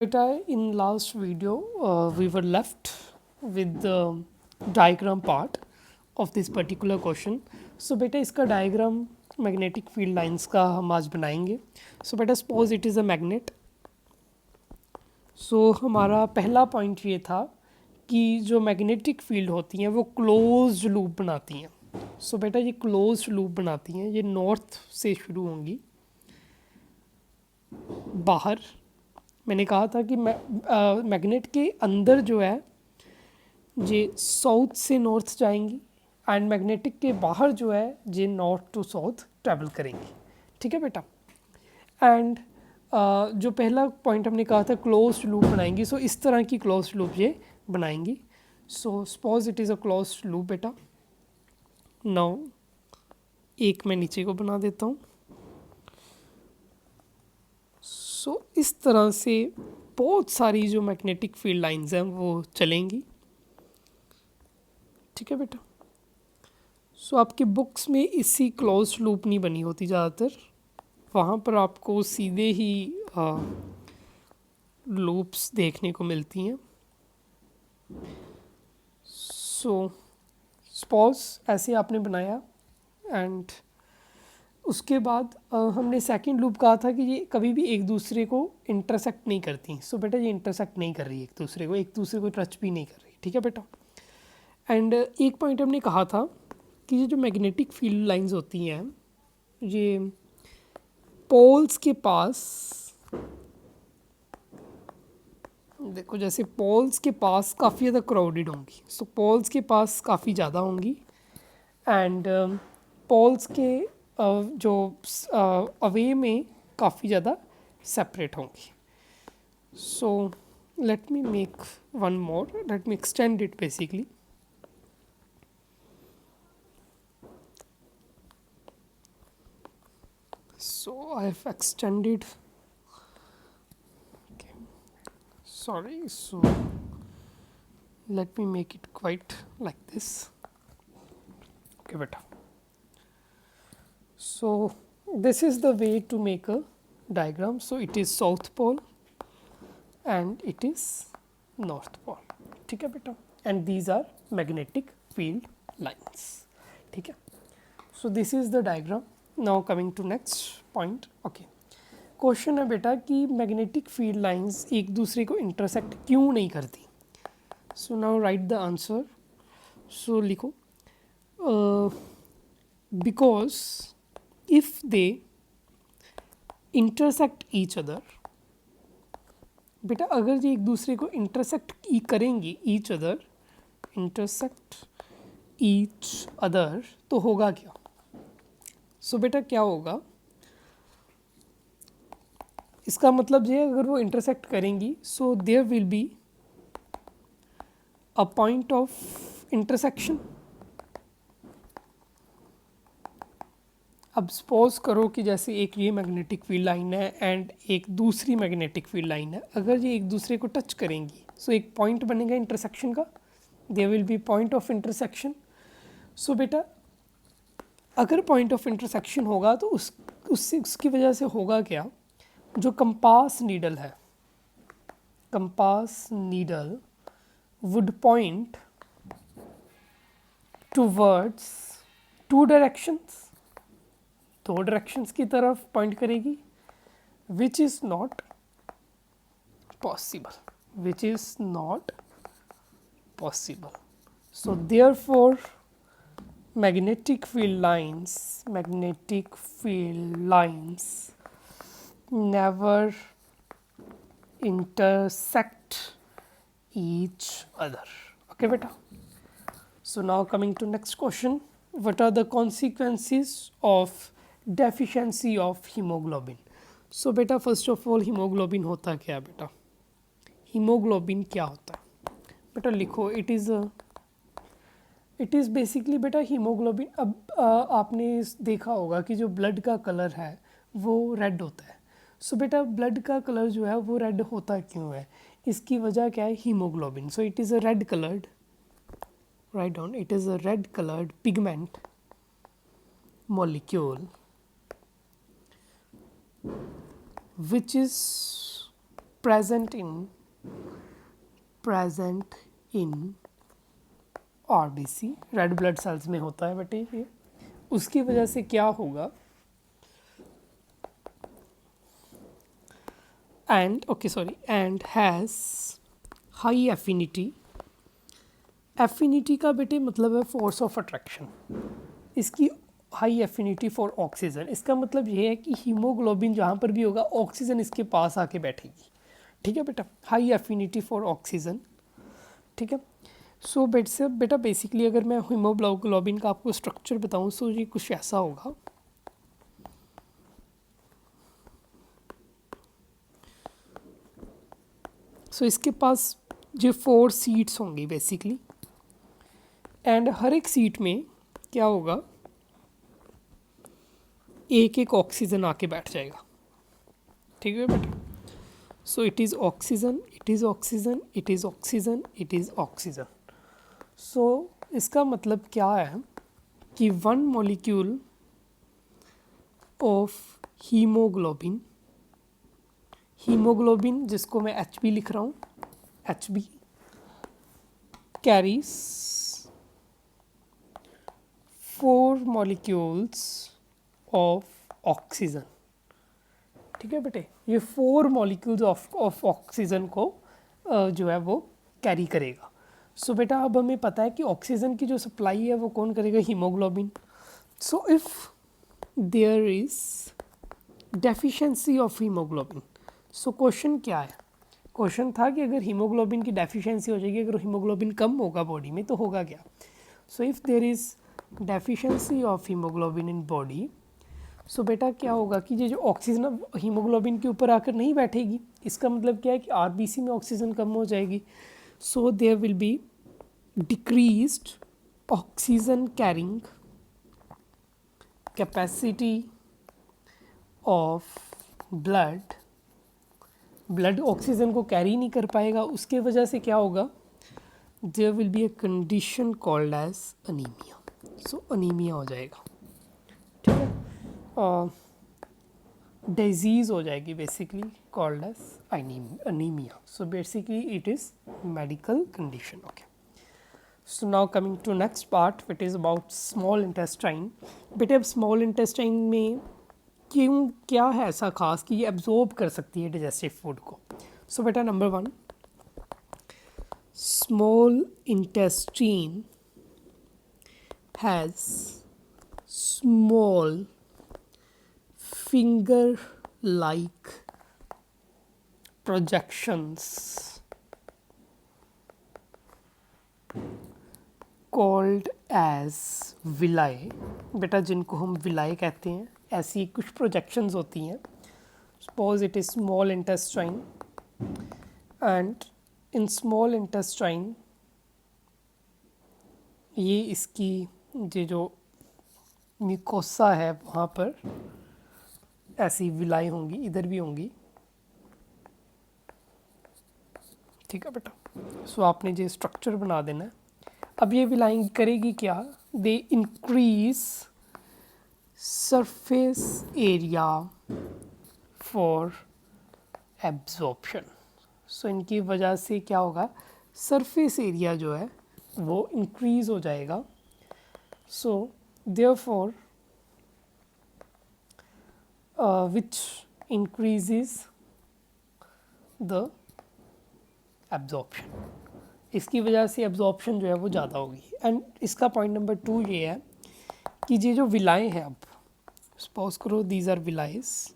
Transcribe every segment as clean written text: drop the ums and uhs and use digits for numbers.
Beta, in last video, we were left with the diagram part of this particular question. So बेटा इसका diagram magnetic field lines का हम आज बनाएंगे. So बेटा suppose it is a magnet. So हमारा पहला point ये था कि जो magnetic field होती हैं वो closed loop बनाती हैं. So बेटा ये closed loop बनाती हैं, ये north से शुरू होंगी बाहर. मैंने कहा था कि मैग्नेट के अंदर जो है ये साउथ से नॉर्थ जाएंगी एंड मैग्नेटिक के बाहर जो है ये नॉर्थ टू साउथ ट्रैवल करेंगी. ठीक है बेटा. एंड जो पहला पॉइंट हमने कहा था क्लोज्ड लूप बनाएंगी. सो इस तरह की क्लोज्ड लूप ये बनाएंगी. So suppose it is a closed loop बेटा. नाउ एक मैं नीचे को बना देता हूँ. सो इस तरह से बहुत सारी जो मैग्नेटिक फील्ड लाइंस हैं वो चलेंगी. ठीक है बेटा. सो आपकी बुक्स में इसी क्लोज लूप नहीं बनी होती ज़्यादातर, वहाँ पर आपको सीधे ही लूप्स देखने को मिलती हैं. सो सपोज ऐसे आपने बनाया एंड उसके बाद हमने सेकंड लूप कहा था कि ये कभी भी एक दूसरे को इंटरसेक्ट नहीं करती. सो बेटा ये इंटरसेक्ट नहीं कर रही एक दूसरे को टच भी नहीं कर रही. ठीक है बेटा. एंड एक पॉइंट हमने कहा था कि ये जो मैग्नेटिक फील्ड लाइंस होती हैं ये पोल्स के पास, देखो जैसे पोल्स के पास काफ़ी ज़्यादा क्राउडेड होंगी. सो पोल्स के पास काफ़ी ज़्यादा होंगी एंड पोल्स के जो अवे में काफ़ी ज़्यादा सेपरेट होंगी. So let me make one more, let me extend it basically. So I have extended, okay, sorry, so let me make it quite like this. Okay beta. So this is the way to make a diagram. So it is south pole and it is north pole. ठीक है बेटा. And these are magnetic field lines. ठीक है. So this is the diagram. Now coming to next point. Okay. Question है बेटा कि magnetic field lines एक दूसरे को इंटरसेक्ट क्यों नहीं करती. So now write the answer. So लिखो because if they intersect each other. बेटा अगर ये एक दूसरे को इंटरसेक्ट करेंगी, each other, intersect each other, तो होगा क्या. सो बेटा क्या होगा, इसका मतलब ये अगर वो इंटरसेक्ट करेंगी so there will be a point of intersection. अब सपोज करो कि जैसे एक ये मैग्नेटिक फील्ड लाइन है एंड एक दूसरी मैग्नेटिक फील्ड लाइन है. अगर ये एक दूसरे को टच करेंगी सो एक पॉइंट बनेगा इंटरसेक्शन का. There will be point of intersection. So बेटा अगर पॉइंट ऑफ इंटरसेक्शन होगा तो उसकी वजह से होगा क्या, जो कंपास नीडल है, compass needle would point towards two directions, दो डायरेक्शंस की तरफ पॉइंट करेगी, which is not possible, which is not possible. So therefore magnetic field lines never intersect each other. Okay beta. So now coming to next question. What are the consequences of deficiency of hemoglobin. So beta first of all hemoglobin होता क्या बेटा, hemoglobin क्या होता है बेटा. लिखो it is basically बेटा haemoglobin. अब आपने देखा होगा कि जो ब्लड का कलर है वो रेड होता है. सो बेटा ब्लड का कलर जो है वो रेड होता क्यों है, इसकी वजह क्या है, haemoglobin. So it is a red coloured, write down, it is a red coloured pigment molecule which is present in RBC, red blood cells में होता है बेटे ये। उसकी वजह से क्या होगा, and has high affinity. Affinity का बेटे मतलब है फोर्स ऑफ अट्रैक्शन, इसकी हाई एफिनिटी फॉर ऑक्सीजन। इसका मतलब ये है कि हीमोग्लोबिन जहाँ पर भी होगा ऑक्सीजन इसके पास आके बैठेगी। ठीक है बेटा, हाई एफिनिटी फॉर ऑक्सीजन। ठीक है, सो बेटा बेसिकली अगर मैं हीमोग्लोबिन का आपको स्ट्रक्चर बताऊँ सो ये कुछ ऐसा होगा। सो इसके पास जो 4 सीट्स होंगी बेसिकली, एंड हर एक सीट में क्या होगा, एक एक ऑक्सीजन आके बैठ जाएगा। ठीक है बेटा, so it is oxygen, it is oxygen, it is oxygen, it is oxygen. So इसका मतलब क्या है कि 1 मॉलिक्यूल ऑफ हीमोग्लोबिन, हीमोग्लोबिन जिसको मैं HB लिख रहा हूँ, HB carries 4 molecules of oxygen. ठीक है बेटे, ये 4 मॉलिक्यूल्स ऑफ ऑक्सीजन को जो है वो कैरी करेगा। सो बेटा अब हमें पता है कि ऑक्सीजन की जो सप्लाई है वो कौन करेगा, haemoglobin. So if there is deficiency of haemoglobin, so question क्या है, क्वेश्चन था कि अगर हीमोग्लोबिन की डेफिशिएंसी हो जाएगी, अगर हीमोग्लोबिन कम होगा बॉडी में तो होगा क्या। So if there is deficiency of haemoglobin in body, so बेटा क्या होगा कि ये जो ऑक्सीजन हीमोग्लोबिन के ऊपर आकर नहीं बैठेगी, इसका मतलब क्या है कि आरबीसी में ऑक्सीजन कम हो जाएगी। So there will be decreased oxygen carrying capacity of blood. Blood oxygen को कैरी नहीं कर पाएगा, उसके वजह से क्या होगा, there will be a condition called as anaemia. So anaemia हो जाएगा। ठीक है, डिजीज़ हो जाएगी basically called as anaemia. So basically it is medical condition. Okay, so now coming to next part which is about small intestine. बेटे अब small intestine में क्यों क्या है ऐसा खास कि ये एब्जॉर्ब कर सकती है डाइजेस्टिव फूड को। सो बेटा number 1, small intestine has small finger like projections called as villi। बेटा जिनको हम विलाई कहते हैं, ऐसी कुछ प्रोजेक्शंस होती हैं। Suppose it is small intestine, and in small intestine ये इसकी जो म्यूकोसा है वहाँ पर ऐसी विलाई होंगी, इधर भी होंगी। ठीक है बेटा, सो आपने जो स्ट्रक्चर बना देना है। अब ये विलाई करेगी क्या, they increase surface area for absorption. So इनकी वजह से क्या होगा, सरफेस एरिया जो है वो इंक्रीज हो जाएगा। So therefore which increases the absorption। इसकी वजह से absorption जो है वो ज़्यादा होगी। एंड इसका पॉइंट नंबर 2 ये है कि ये जो विलाएँ हैं, अब सपोज करो दीज आर विलाइज,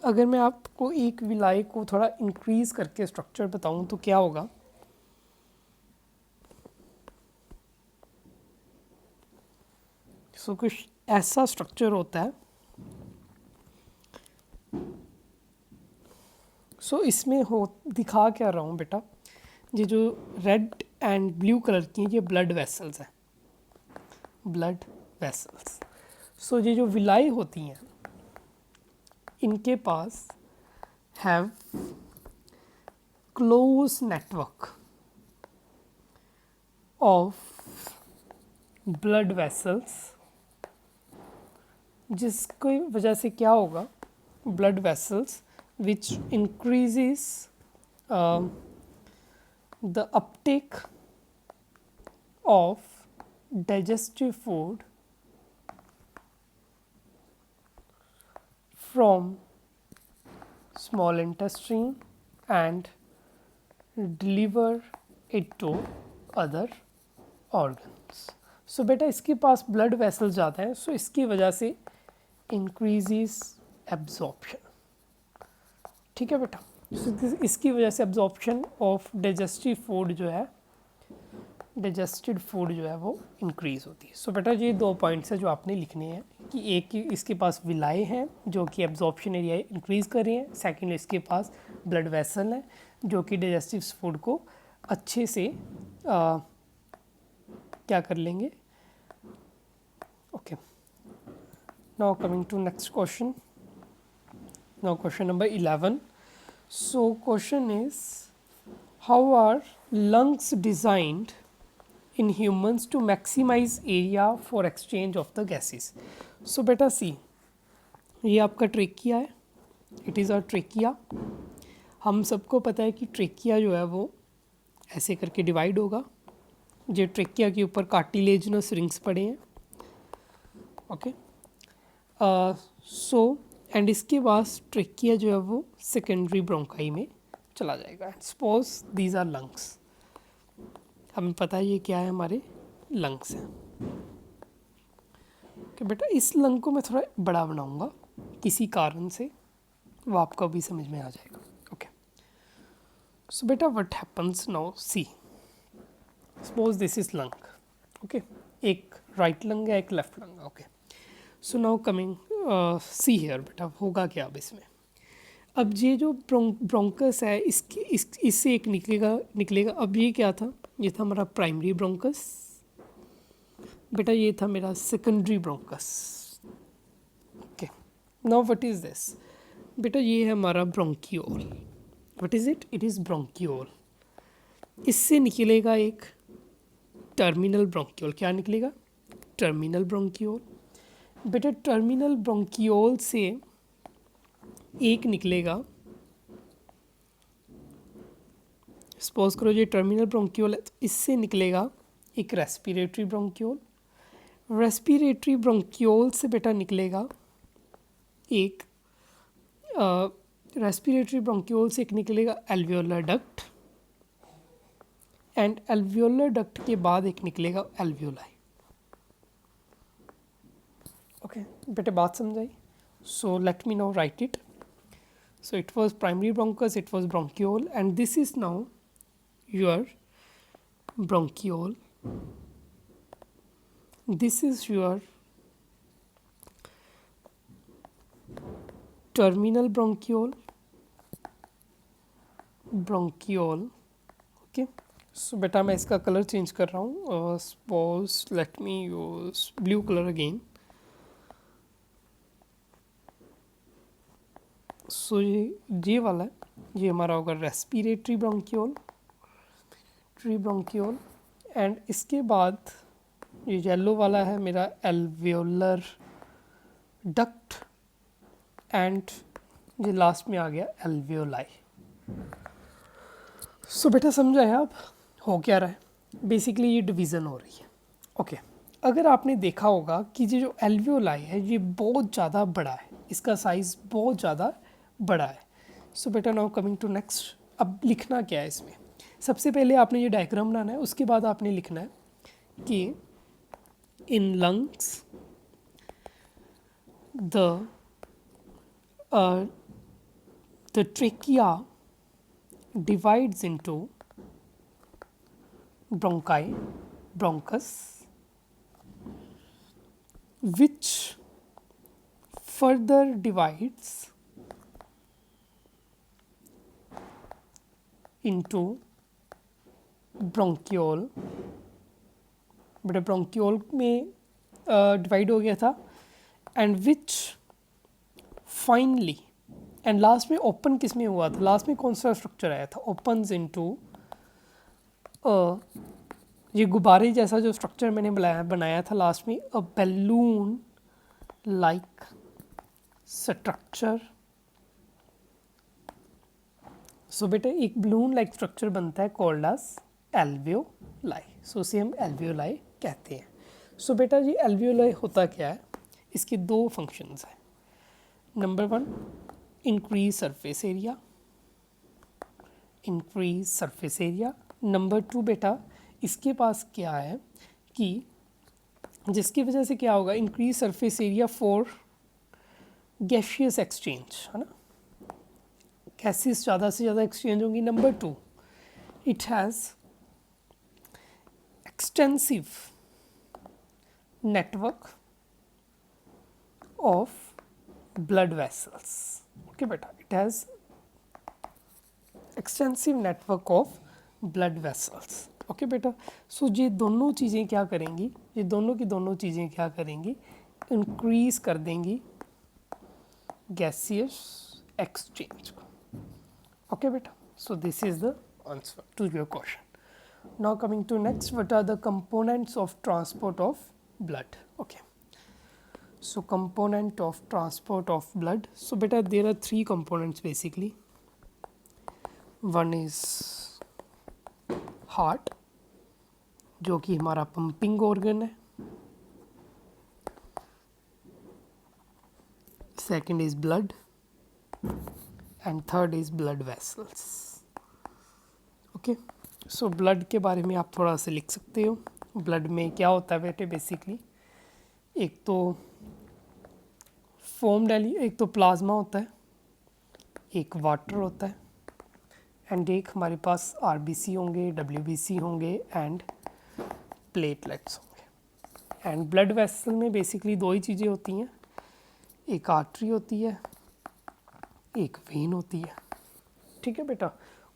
अगर मैं आपको एक विलाई को थोड़ा इंक्रीज करके स्ट्रक्चर बताऊं तो क्या होगा, सो कुछ ऐसा स्ट्रक्चर होता है। सो इसमें हो दिखा क्या रहा हूँ बेटा, ये जो रेड एंड ब्लू कलर की ये ब्लड वेसल्स हैं, ब्लड वेसल्स। सो ये जो विलाई होती हैं इनके पास have close network of blood vessels जिसकी वजह से क्या होगा, blood vessels which increases the uptake of digestive food from small intestine and deliver it to other organs. सो बेटा इसके पास ब्लड वेसल्स ज़्यादा हैं, सो इसकी वजह से इंक्रीजेस एब्जॉर्प्शन। ठीक है बेटा, इसकी वजह से एब्जॉर्प्शन ऑफ डाइजेस्टिव फूड जो है, डाइजेस्टेड फूड जो है वो इंक्रीज़ होती है। सो बेटा ये 2 पॉइंट्स है जो आपने लिखने हैं कि एक इसके पास विलाए हैं जो कि एब्जॉर्प्शन एरिया इंक्रीज़ कर रही हैं, सेकेंड इसके पास ब्लड वेसल हैं जो कि डाइजेस्टिव फूड को अच्छे से क्या कर लेंगे। Okay, now coming to next question, now question number 11. So question is how are lungs designed in humans to maximize area for exchange of the gases. So बेटा सी, ये आपका ट्रेकिया है, इट इज़ अ ट्रेकिया। हम सबको पता है कि trachea जो है वो ऐसे करके डिवाइड होगा, जो ट्रेकिया के ऊपर कार्टिलेजिनस रिंग्स पड़े हैं। ओके, सो एंड इसके बाद ट्रेकिया जो है वो सेकेंडरी ब्रोंकाई में चला जाएगा। सपोज दीज आर लंग्स, हमें पता है ये क्या है, हमारे लंग्स हैं। कि बेटा इस लंग को मैं थोड़ा बड़ा बनाऊंगा किसी कारण से, वो आपको भी समझ में आ जाएगा। ओके, सो बेटा what happens now, see suppose this is lung. Okay, एक राइट लंग है, एक लेफ्ट लंग है। Okay, so now coming see here, बेटा होगा क्या अब इसमें। अब ये जो ब्रोंकस है इससे एक निकलेगा। अब ये क्या था, ये था हमारा प्राइमरी ब्रोंकस, बेटा ये था मेरा secondary bronchus. Okay, now what is this, बेटा ये है हमारा bronchiole. What is it, it is bronchiole. इससे निकलेगा एक टर्मिनल ब्रोंकियोल। क्या निकलेगा, टर्मिनल ब्रोंकियोल। बेटा टर्मिनल ब्रोंकियोल से एक निकलेगा, सपोज करो ये टर्मिनल ब्रोंकियोल है, तो इससे निकलेगा एक रेस्पिरेटरी ब्रोंकियोल। रेस्पिरेटरी ब्रोंकियोल से बेटा निकलेगा एक रेस्पिरेटरी ब्रोंकियोल से एक निकलेगा alveolar duct, and alveolar duct के बाद एक निकलेगा एल्वियोलाई। ओके बेटे, बात समझाई। So let me now right it. So it was primary bronchus, it was bronchiole, and this is now your bronchiole. This is your terminal bronchiole. Okay. So बेटा मैं इसका कलर चेंज कर रहा हूँ. Suppose let me use blue color again. सो ये वाला है, ये हमारा होगा रेस्पिरेटरी ब्रोंकियोल, एंड इसके बाद ये येलो वाला है मेरा एल्वियोलर डक्ट, एंड ये लास्ट में आ गया एल्वियोलाई। सो बेटा समझा है आप हो क्या रहा है, बेसिकली ये डिवीज़न हो रही है। ओके, अगर आपने देखा होगा कि ये जो एल्वियोलाई है ये बहुत ज़्यादा बड़ा है, इसका साइज़ बहुत ज़्यादा बड़ा है। सो बेटा नाउ कमिंग टू नेक्स्ट, अब लिखना क्या है इसमें। सबसे पहले आपने ये डायग्राम बनाना है, उसके बाद आपने लिखना है कि in lungs the trachea divides into bronchi, bronchus, which further divides into bronchiole। बेटा ब्रोंकियोल में डिवाइड हो गया था, and which finally, and last में ओपन किस में हुआ था, लास्ट में कौन सा स्ट्रक्चर आया था, ओपन्स इनटू ये गुब्बारे जैसा जो स्ट्रक्चर मैंने बनाया था लास्ट में, अ बैलून like structure. सो बेटा एक बलून लाइक स्ट्रक्चर बनता है कॉल्ड एज एल्वियोलाई, सो उसे हम एल्वियोलाई कहते हैं। सो बेटा जी एल्वियोलाई होता क्या है, इसके दो फंक्शंस हैं। Number one, increase surface area, increase surface area. Number two बेटा इसके पास क्या है कि जिसकी वजह से क्या होगा, increase surface area for gaseous exchange, है ना, गैसेस ज़्यादा से ज़्यादा एक्सचेंज होंगी। Number two, it has extensive network of blood vessels. Okay बेटा, it has extensive network of blood vessels. Okay बेटा, सो ये दोनों चीज़ें क्या करेंगी, ये दोनों की दोनों चीज़ें क्या करेंगी, इंक्रीज कर देंगी गैसियस एक्सचेंज को। Okay beta, so this is the answer to your question. Now coming to next, what are the components of transport of blood? Okay, so component of transport of blood, so beta there are three components basically. One is heart, जो कि हमारा pumping organ है। Second is blood and third is blood vessels. Okay, so blood के बारे में आप थोड़ा सा लिख सकते हो। ब्लड में क्या होता है बेटे, बेसिकली एक तो एक तो प्लाज्मा होता है, एक वाटर होता है, एंड एक हमारे पास आरबीसी होंगे, डब्ल्यूबीसी होंगे एंड प्लेटलेट्स होंगे। एंड ब्लड वेसल में बेसिकली दो ही चीज़ें होती हैं, एक आर्टरी होती है, एक वेन होती है। ठीक है बेटा,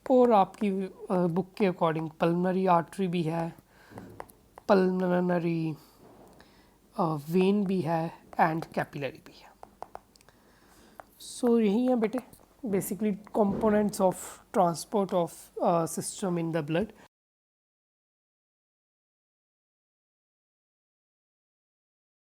और आपकी बुक के अकॉर्डिंग पल्मनरी आर्टरी भी है, पल्मनरी वेन भी है एंड कैपिलरी भी है। सो यही है बेटे basically components of transport of system in the blood.